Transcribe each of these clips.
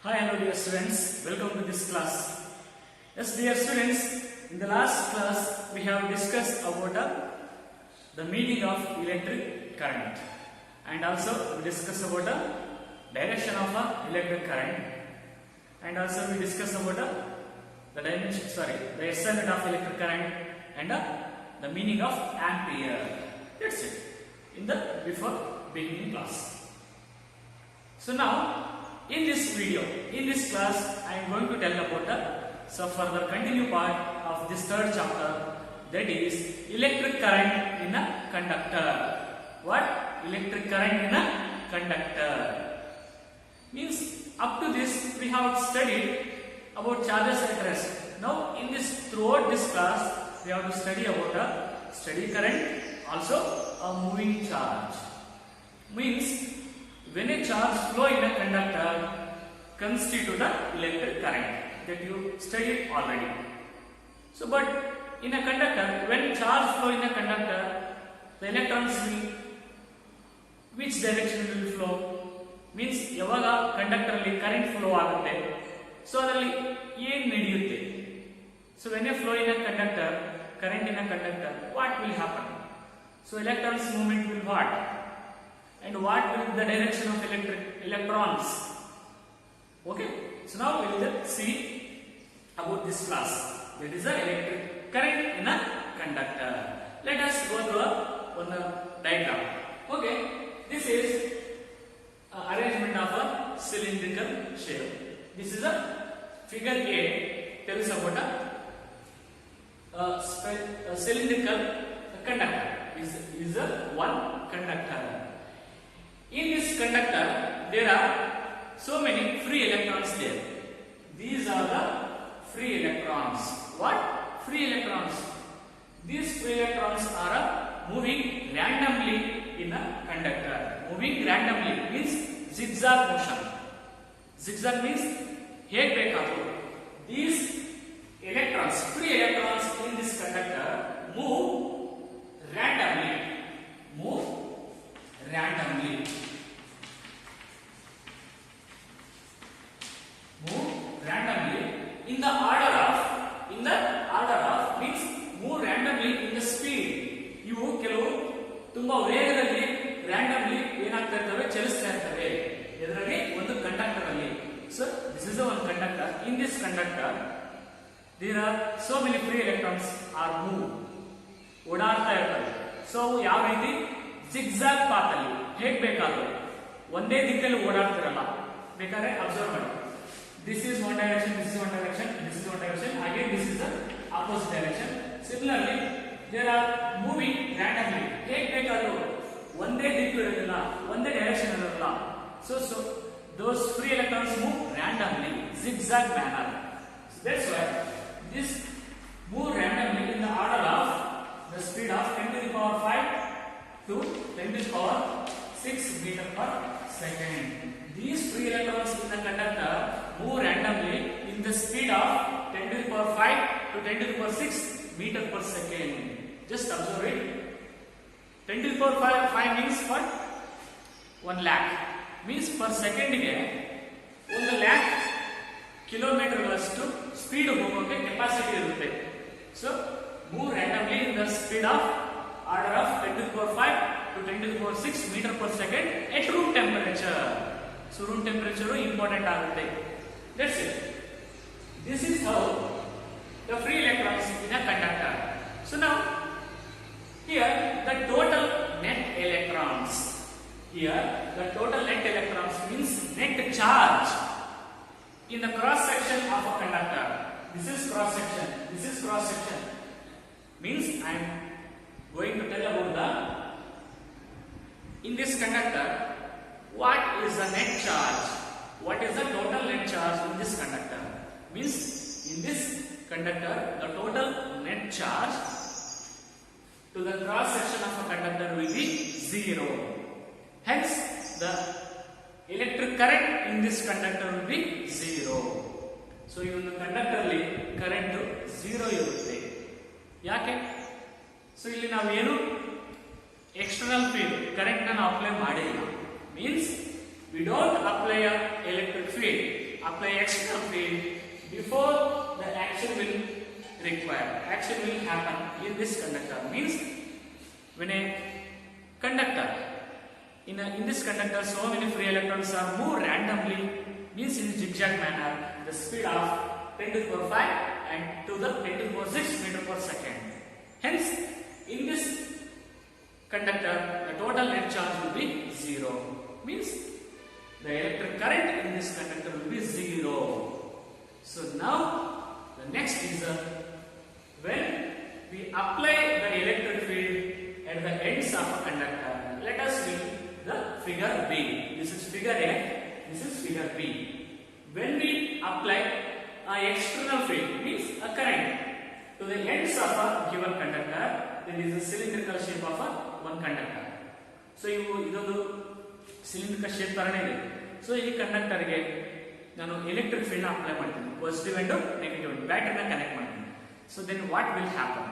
Hi, hello dear students. Welcome to this class. Yes, dear students, in the last class we have discussed about the meaning of electric current, and also we discussed about the direction of electric current, and also we discussed about the estimate of electric current and the meaning of ampere. That's it in the before beginning class. So now in this video, in this class, I am going to tell about the further continue part of this third chapter, that is electric current in a conductor. What? Electric current in a conductor means up to this we have studied about charges at rest. Now in this throughout this class we have to study about a steady current, also a moving charge. Means when a charge flow in a conductor constitute the electric current, that you studied already. So but in a conductor, when charge flow in a conductor, the electrons will, which direction will flow? Means yavaga conductor alli current flow agutte, so adralli ಏನು ನಡೆಯುತ್ತೆ? So when a flow in a conductor, current in a conductor, what will happen? So electrons movement will what? And what will be the direction of electrons? Okay, so now we will see about this class, that is the electric current in a conductor. Let us go through one diagram. Okay, this is arrangement of a cylindrical shape. This is a figure A, tells about a cylindrical conductor. Is a one conductor. In this conductor, there are so many free electrons there. These are the free electrons. What? Free electrons. These free electrons are moving randomly in a conductor. Moving randomly means zigzag motion. Zigzag means ಹೇಗೆ ಬೇಕಾದರೂ. These electrons, free electrons in this conductor move randomly. Move randomly. Move randomly in the order of means move randomly in the speed. ಇವು ಕೆಲವು ತುಂಬಾ ವೇಗದಲ್ಲಿ randomly ಏನಾಗ್ತಾ ಇರ್ತವೆ, ಚಲಿಸ್ತಾ ಇರ್ತವೆ ಇದರಲ್ಲಿ ಒಂದು ಕಂಡಕ್ಟರ್ ಅಲ್ಲಿ. So this is one conductor. In this conductor there are so many free electrons are move, ಓಡಾಡ್ತಾ ಇರ್ತವೆ. So ಯಾವ ರೀತಿ ಜಿಗ್ಜಾಗ್ ಪಾತ್ ಅಲ್ಲಿ ಹೇಗೆ ಬೇಕಾದರೂ ಒಂದೇ ದಿಕ್ಕಲ್ಲಿ ಓಡಾಡ್ತಿರಲ್ಲ, ಬೇಕಾದ್ರೆ ಅಬ್ಸರ್ವ್ ಮಾಡಿ. This is one direction, this is one direction, this is one direction, again this is the opposite direction. Similarly, there are moving randomly. ಹೇಗೆ ಬೇಕಾದರೂ ಒಂದೇ ದಿಕ್ಕು ಇರೋದಿಲ್ಲ, ಒಂದೇ ಡೈರೆಕ್ಷನ್ ಇರೋದಿಲ್ಲ. So those free electrons move randomly, zigzag manner. So that's why this move randomly in the order of the speed of 10 to the power 5 to 10 to the power 6 meter per second. These free electrons in the conductor move randomly in the speed of 10 to the power 5 to 10 to the power 6 meter per second. Just observe it. 10 to the power 5 means what? 1 lakh. Means per second ಗೆ 1 lakh kilometre ಗಳಷ್ಟು speed ಹೋಗೋಕೆ capacity ಇರುತ್ತೆ. So move randomly in the speed of order of 10 to the power 5 to 10 to the power 6 meter per second at room temperature. So room temperature important ಆಗುತ್ತೆ. That's it. This is how the free electrons in a conductor. So now here the total net electrons. Here the total net electrons means net charge in the cross section of a conductor. This is cross section. This is cross section. Means I am going to tell about in this conductor what is the net charge, what is the total net charge in this conductor. Means in this conductor the total net charge to the cross section of a conductor will be 0. Hence the electric current in this conductor will be 0. So in the conductor ಅಲ್ಲಿ current 0 ಇರುತ್ತೆ. ಯಾಕೆ? So ಇಲ್ಲಿ ನಾವೇನು external field current ಅನ್ನು apply ಮಾಡಿಲ್ಲ. Means we don't apply a electric field. apply external field before the action will require. Action will happen in this conductor. Means when a conductor in this conductor so many free electrons are moved randomly, means in zigzag manner, the speed of 10 to the power 5 and to the 10 to the power 6 meter per second. Hence, in this conductor, the total net charge will be 0. Means the electric current in this conductor will be 0. So now, the next is when we apply the electric field at the ends of a conductor. Let us see the figure B. This is figure A. This is figure B. When we apply an external field, means a current, to the ends of a given conductor, then is a cylindrical shape of one conductor. So ಇದೊಂದು cylindrical shape ತರನೇ ಇದೆ. So ಈ conductor ಗೆ ನಾನು electric field ನ apply ಮಾಡ್ತೀನಿ, positive and negative battery ನ connect ಮಾಡ್ತೀನಿ. So then what will happen?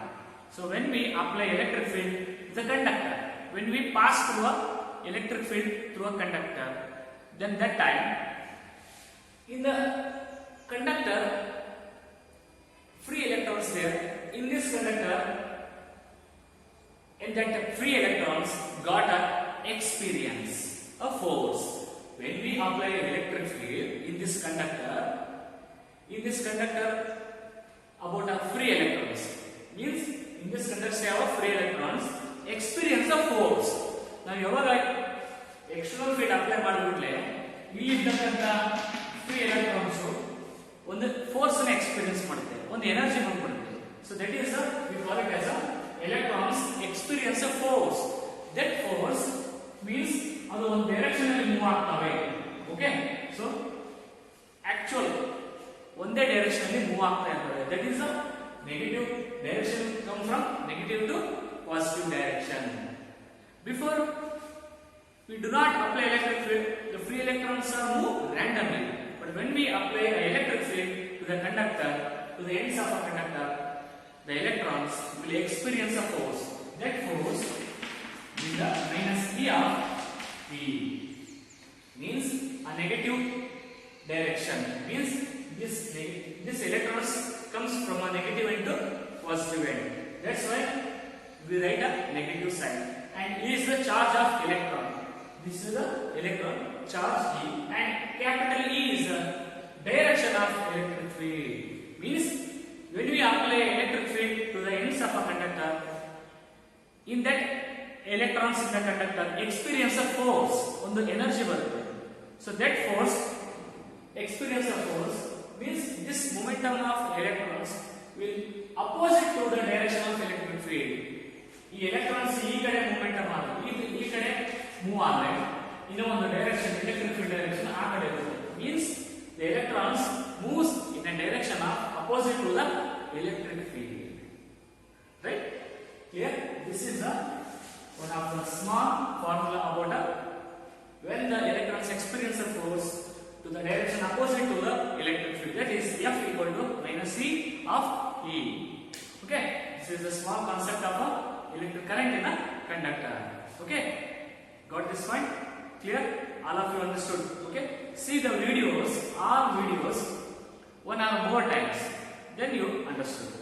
So when we apply electric field to the conductor, when we pass through a electric field through a conductor, then that time in the conductor free electrons there, in this conductor, and that free electrons got a experience, a force. When we apply electric field in this conductor about a free electrons, means in this conductor have free electrons experience a force. Now ಯಾವಾಗ external field apply ಮಾಡಿಬಿಟ್ಲೆ ಇಲ್ಲಿ ಇರ್ತಕ್ಕಂಥ free electrons ಒಂದು force ಅನ್ನು experience ಮಾಡುತ್ತೆ, ಒಂದು energy ಬಂದ್ಬಿಡುತ್ತೆ. So that is we call it as electrons experience a force. That force means ಅದು ಒಂದು ಡೈರೆಕ್ಷನ್ ಅಲ್ಲಿ ಮೂವ್ ಆಗ್ತವೆ. ಓಕೆ, ಸೊ ಆಕ್ಚುಲ್ ಒಂದೇ ಡೈರೆಕ್ಷನ್ ಅಲ್ಲಿ ಮೂವ್ ಆಗ್ತಾ ಇರ್ತವೆ. That is a negative direction, come from negative to positive direction. Before we do not apply electric field, the free electrons are moved randomly. But when we apply an electric field to the conductor, to the ends of a conductor, the electrons will experience a force. That force is the minus E of V. Means a negative direction. Means this electrons comes from a negative end to positive end. That's why we write a negative sign. And E is the charge of electron. This is the electron charge E, and capital E is the direction of electric field. Means when we apply electric field to the ends of a conductor, in that electrons in the conductor experience a force, ಒಂದು energy ಬರುತ್ತೆ. So that force, experience of force, means this momentum of electrons will opposite to the direction of electric field. ಈ electrons ಈ ಕಡೆ momentum ಆಗುತ್ತೆ, ಈ ಕಡೆ move ಆದರೆ ಇನ್ನೂ ಒಂದು ಡೈರೆಕ್ಷನ್, ಎಲೆಕ್ಟ್ರಿಕ್ ಫೀಲ್ಡ್ ಡೈರೆಕ್ಷನ್ ಆ ಕಡೆ ಇರುತ್ತೆ. Means the electrons moves in a direction of opposite to the electric field. Right? Clear? This is one of the small formula about when the electrons experience a force to the direction opposite to the electric field. That is F equal to minus E of E. Okay? This is the small concept of electric current in a conductor. Okay? Got this point? Clear? All of you understood? Okay? See the videos, all videos, one or more times, then you understood.